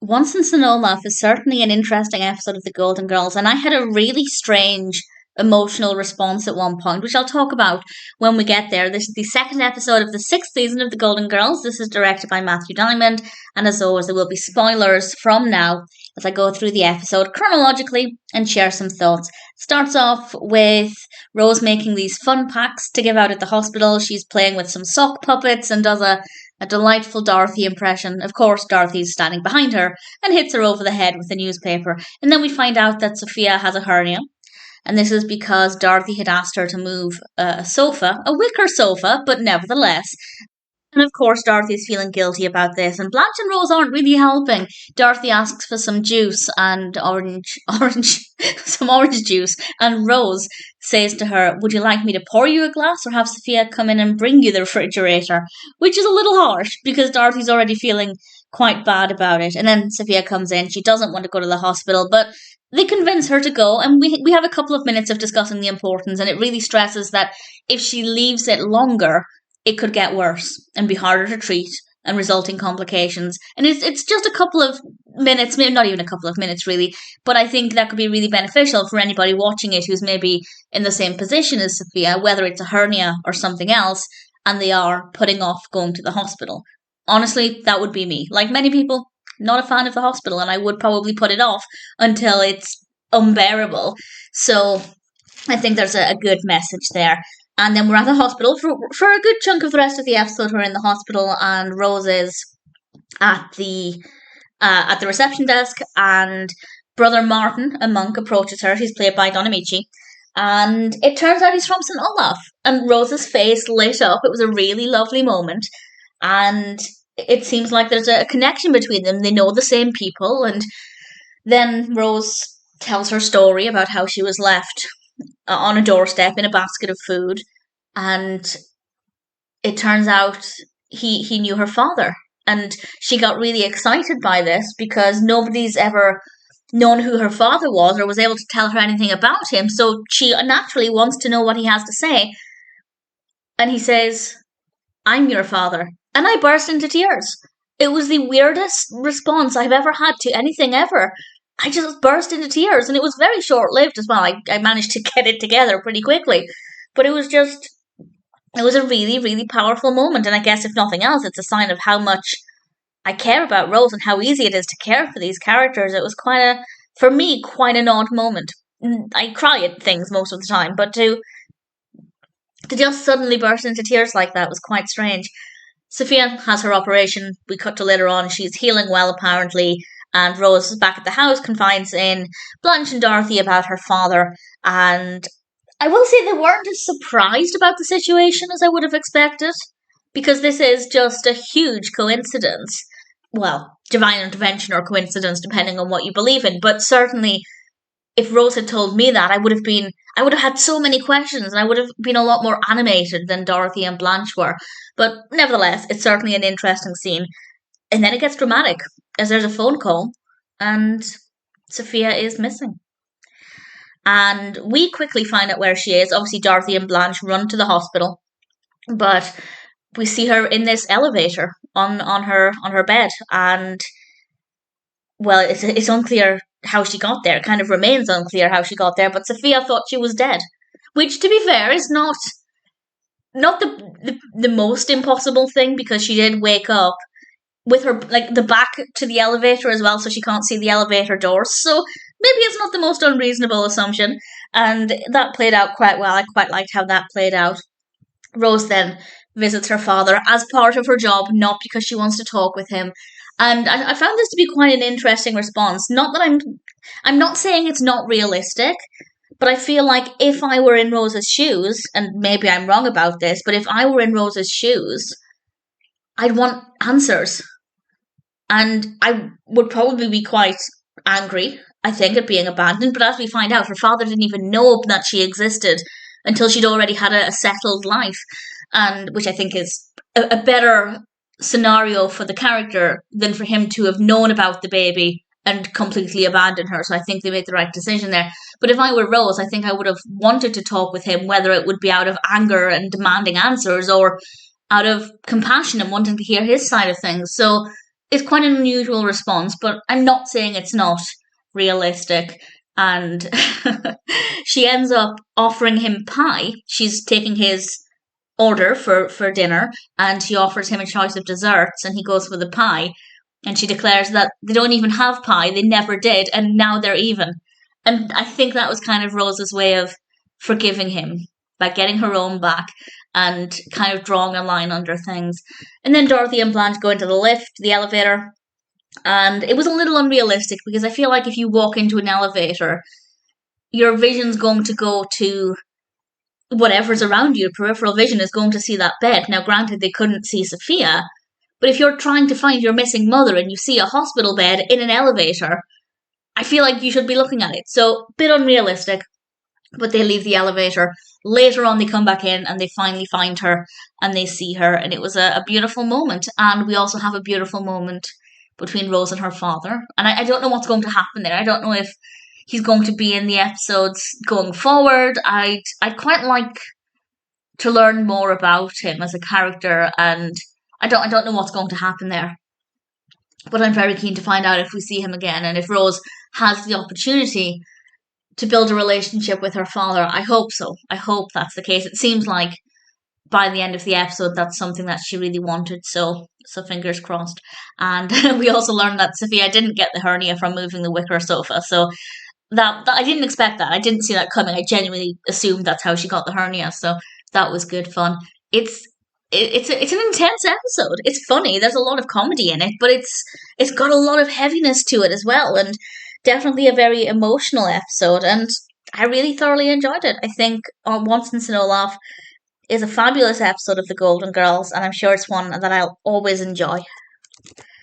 Once in St. Olaf is certainly an interesting episode of The Golden Girls, and I had a really strange emotional response at one point, which I'll talk about when we get there. This is the second episode of the sixth season of The Golden Girls. This is directed by Matthew Nylund, and as always, there will be spoilers from now as I go through the episode chronologically and share some thoughts. Starts off with Rose making these fun packs to give out at the hospital. She's playing with some sock puppets and does a delightful Dorothy impression. Of course, Dorothy's standing behind her and hits her over the head with a newspaper. And then we find out that Sophia has a hernia. And this is because Dorothy had asked her to move a sofa, a wicker sofa, but nevertheless. And of course, Dorothy's feeling guilty about this, and Blanche and Rose aren't really helping. Dorothy asks for some juice and some orange juice, and Rose says to her, "Would you like me to pour you a glass or have Sophia come in and bring you the refrigerator?" Which is a little harsh because Dorothy's already feeling quite bad about it. And then Sophia comes in. She doesn't want to go to the hospital, but they convince her to go, and we have a couple of minutes of discussing the importance, and it really stresses that if she leaves it longer, it could get worse and be harder to treat and result in complications. And it's just a couple of minutes, maybe not even a couple of minutes really, but I think that could be really beneficial for anybody watching it who's maybe in the same position as Sophia, whether it's a hernia or something else, and they are putting off going to the hospital. Honestly, that would be me. Like many people, not a fan of the hospital, and I would probably put it off until it's unbearable. So I think there's a good message there. And then we're at the hospital for a good chunk of the rest of the episode. We're in the hospital, and Rose is at the reception desk, and Brother Martin, a monk, approaches her. He's played by Ameche, and it turns out he's from St. Olaf. And Rose's face lit up. It was a really lovely moment, and it seems like there's a connection between them. They know the same people, and then Rose tells her story about how she was left on a doorstep in a basket of food, and it turns out he knew her father, and she got really excited by this because nobody's ever known who her father was or was able to tell her anything about him, so she naturally wants to know what he has to say. And he says, "I'm your father," and I burst into tears. It was the weirdest response I've ever had to anything ever. I just burst into tears, and it was very short-lived as well. I managed to get it together pretty quickly. But it was a really, really powerful moment. And I guess, if nothing else, it's a sign of how much I care about Rose and how easy it is to care for these characters. It was for me, quite an odd moment. I cry at things most of the time, but to just suddenly burst into tears like that was quite strange. Sophia has her operation. We cut to later on. She's healing well, apparently. And Rose is back at the house, confides in Blanche and Dorothy about her father. And I will say they weren't as surprised about the situation as I would have expected, because this is just a huge coincidence. Well, divine intervention or coincidence, depending on what you believe in. But certainly, if Rose had told me that, I would have had so many questions, and I would have been a lot more animated than Dorothy and Blanche were. But nevertheless, it's certainly an interesting scene. And then it gets dramatic, as there's a phone call, and Sophia is missing. And we quickly find out where she is. Obviously, Dorothy and Blanche run to the hospital, but we see her in this elevator on her bed, and well, it's unclear how she got there. It kind of remains unclear how she got there, but Sophia thought she was dead, which, to be fair, is not the most impossible thing, because she did wake up with her, like, the back to the elevator as well, so she can't see the elevator doors. So maybe it's not the most unreasonable assumption, and that played out quite well. I quite liked how that played out. Rose then visits her father as part of her job, not because she wants to talk with him. And I found this to be quite an interesting response. Not that I'm not saying it's not realistic, but I feel like if I were in Rose's shoes, and maybe I'm wrong about this, but if I were in Rose's shoes, I'd want answers. And I would probably be quite angry, I think, at being abandoned. But as we find out, her father didn't even know that she existed until she'd already had a settled life, and which I think is a better scenario for the character than for him to have known about the baby and completely abandon her. So I think they made the right decision there. But if I were Rose, I think I would have wanted to talk with him, whether it would be out of anger and demanding answers or out of compassion and wanting to hear his side of things. So is quite an unusual response, but I'm not saying it's not realistic. And she ends up offering him pie. She's taking his order for dinner, and she offers him a choice of desserts, and he goes for the pie. And she declares that they don't even have pie, they never did, and now they're even. And I think that was kind of Rose's way of forgiving him by getting her own back and kind of drawing a line under things. And then Dorothy and Blanche go into the lift, the elevator, and it was a little unrealistic because I feel like if you walk into an elevator, your vision's going to go to whatever's around you. Your peripheral vision is going to see that bed. Now, granted, they couldn't see Sophia, but if you're trying to find your missing mother and you see a hospital bed in an elevator, I feel like you should be looking at it. So, a bit unrealistic, but they leave the elevator. Later on, they come back in and they finally find her and they see her, and it was a beautiful moment. And we also have a beautiful moment between Rose and her father. And I don't know what's going to happen there. I don't know if he's going to be in the episodes going forward. I'd quite like to learn more about him as a character, and I don't know what's going to happen there. But I'm very keen to find out if we see him again and if Rose has the opportunity to build a relationship with her father. I hope so. I hope that's the case. It seems like by the end of the episode that's something that she really wanted, so fingers crossed. And we also learned that Sophia didn't get the hernia from moving the wicker sofa, so that I didn't expect that. I didn't see that coming. I genuinely assumed that's how she got the hernia, so that was good fun. It's an intense episode. It's funny. There's a lot of comedy in it, but it's got a lot of heaviness to it as well, and definitely a very emotional episode. And I really thoroughly enjoyed it. I think Once in St. Olaf is a fabulous episode of The Golden Girls, and I'm sure it's one that I'll always enjoy.